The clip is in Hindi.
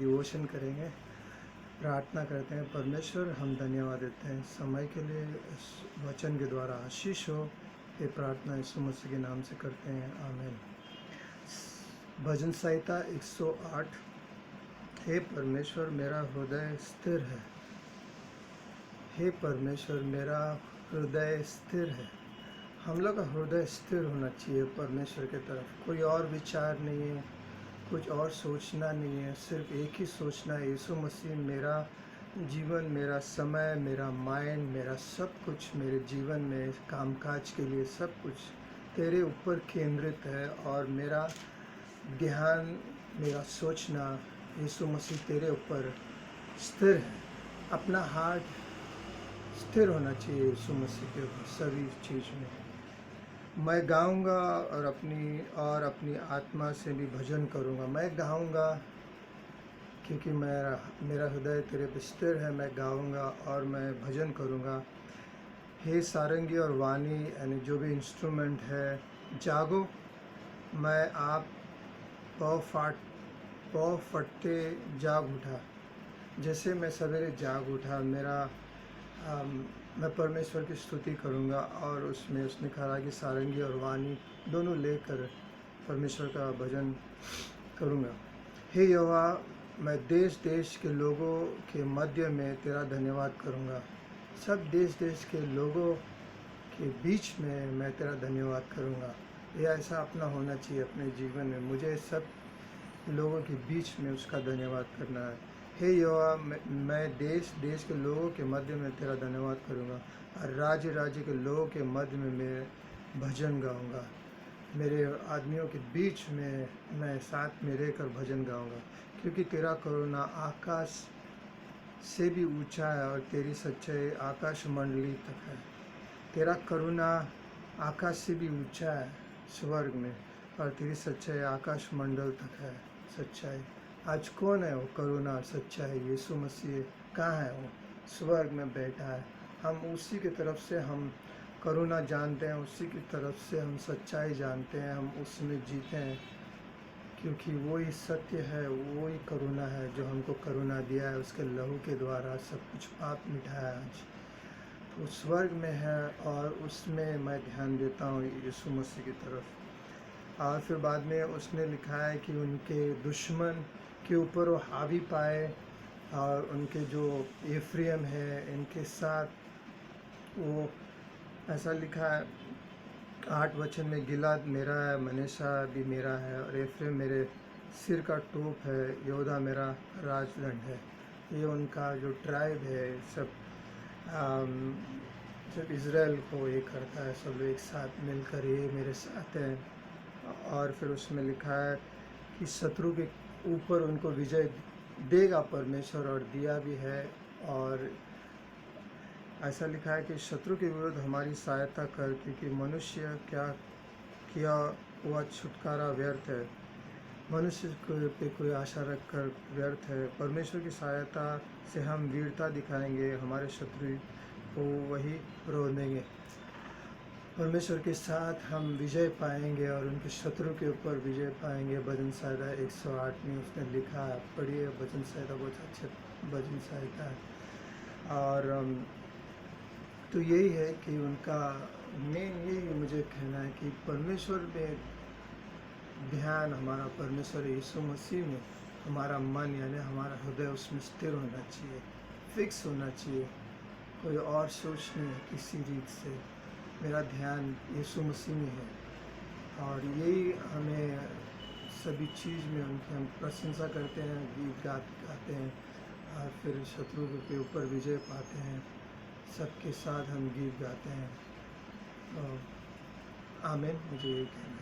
डिवोशन करेंगे, प्रार्थना करते हैं। परमेश्वर, हम धन्यवाद देते हैं समय के लिए, इस वचन के द्वारा आशीष हो। ये प्रार्थना यीशु मसीह के नाम से करते हैं, आमीन। भजन संहिता 108। हे परमेश्वर, मेरा हृदय स्थिर है। हे परमेश्वर, मेरा हृदय स्थिर है। हम लोग का हृदय स्थिर होना चाहिए परमेश्वर के तरफ। कोई और विचार नहीं है, कुछ और सोचना नहीं है, सिर्फ एक ही सोचना है, यीशु मसीह मेरा जीवन, मेरा समय, मेरा माइंड, मेरा सब कुछ मेरे जीवन में कामकाज के लिए सब कुछ तेरे ऊपर केंद्रित है। और मेरा ध्यान, मेरा सोचना यीशु मसीह तेरे ऊपर स्थिर है। अपना हार्ट स्थिर होना चाहिए यीशु मसीह के ऊपर सभी चीज़ में। मैं गाऊंगा और अपनी आत्मा से भी भजन करूंगा। मैं गाऊंगा क्योंकि मेरा हृदय तेरे पे स्थिर है। मैं गाऊंगा और मैं भजन करूंगा। हे सारंगी और वाणी यानी जो भी इंस्ट्रूमेंट है, जागो। मैं आप पौ फटते जाग उठा। जैसे मैं सवेरे जाग उठा, मैं परमेश्वर की स्तुति करूंगा। और उसमें उसने कहा कि सारंगी और वाणी दोनों लेकर परमेश्वर का भजन करूंगा। हे यहोवा, मैं देश देश के लोगों के मध्य में तेरा धन्यवाद करूंगा। सब देश देश के लोगों के बीच में मैं तेरा धन्यवाद करूंगा। यह ऐसा अपना होना चाहिए अपने जीवन में। मुझे सब लोगों के बीच में उसका धन्यवाद करना है। हे यहोवा, मैं देश देश के लोगों के मध्य में तेरा धन्यवाद करूंगा और राज्य राज्य के लोगों के मध्य में मैं भजन गाऊंगा। मेरे आदमियों के बीच में मैं साथ में रहकर भजन गाऊंगा, क्योंकि तेरा करुणा आकाश से भी ऊंचा है और तेरी सच्चाई आकाश मंडली तक है। तेरा करुणा आकाश से भी ऊंचा है स्वर्ग में, और तेरी सच्चाई आकाश मंडल तक है। सच्चाई आज कौन है वो करुणा और सच्चाई? यीशु मसीह कहाँ है? वो स्वर्ग में बैठा है। हम उसी की तरफ से हम करुणा जानते हैं, उसी की तरफ से हम सच्चाई जानते हैं, हम उसमें जीते हैं, क्योंकि वही सत्य है, वही करुणा है जो हमको करुणा दिया है। उसके लहू के द्वारा सब कुछ पाप मिटाया आज। तो स्वर्ग में है और उसमें मैं ध्यान देता हूँ यीशु मसीह की तरफ। और फिर बाद में उसने लिखा है कि उनके दुश्मन के ऊपर वो हावी पाए, और उनके जो एफ्रेम है इनके साथ वो, ऐसा लिखा है 8 वचन में, गिलाद मेरा है, मनेशा भी मेरा है, और एफ्रेम मेरे सिर का टोप है, यहूदा मेरा राजदंड है। ये उनका जो ट्राइब है, सब इज़राइल को ये करता है, सब एक साथ मिलकर ये मेरे साथ हैं। और फिर उसमें लिखा है कि शत्रु के ऊपर उनको विजय देगा परमेश्वर, और दिया भी है। और ऐसा लिखा है कि शत्रु के विरुद्ध हमारी सहायता कर, क्योंकि मनुष्य क्या किया हुआ छुटकारा व्यर्थ है। मनुष्य पे कोई आशा रख कर व्यर्थ है। परमेश्वर की सहायता से हम वीरता दिखाएंगे, हमारे शत्रु को वही रोक देंगे। परमेश्वर के साथ हम विजय पाएंगे और उनके शत्रु के ऊपर विजय पाएंगे। भजन संहिता 108 में उसने लिखा है, पढ़िए भजन संहिता, बहुत अच्छे भजन संहिता है। और तो यही है कि उनका मेन यही मुझे कहना है कि परमेश्वर में ध्यान, हमारा परमेश्वर यीशु मसीह में हमारा मन यानी हमारा हृदय उसमें स्थिर होना चाहिए, फिक्स होना चाहिए। कोई और सोच नहीं है किसी रीत से। मेरा ध्यान यीशु मसीह में है, और यही हमें सभी चीज़ में उनकी हम प्रशंसा करते हैं, गीत गाते हैं, और फिर शत्रु के ऊपर विजय पाते हैं। सबके साथ हम गीत गाते हैं। आमीन। मुझे यही कहना है।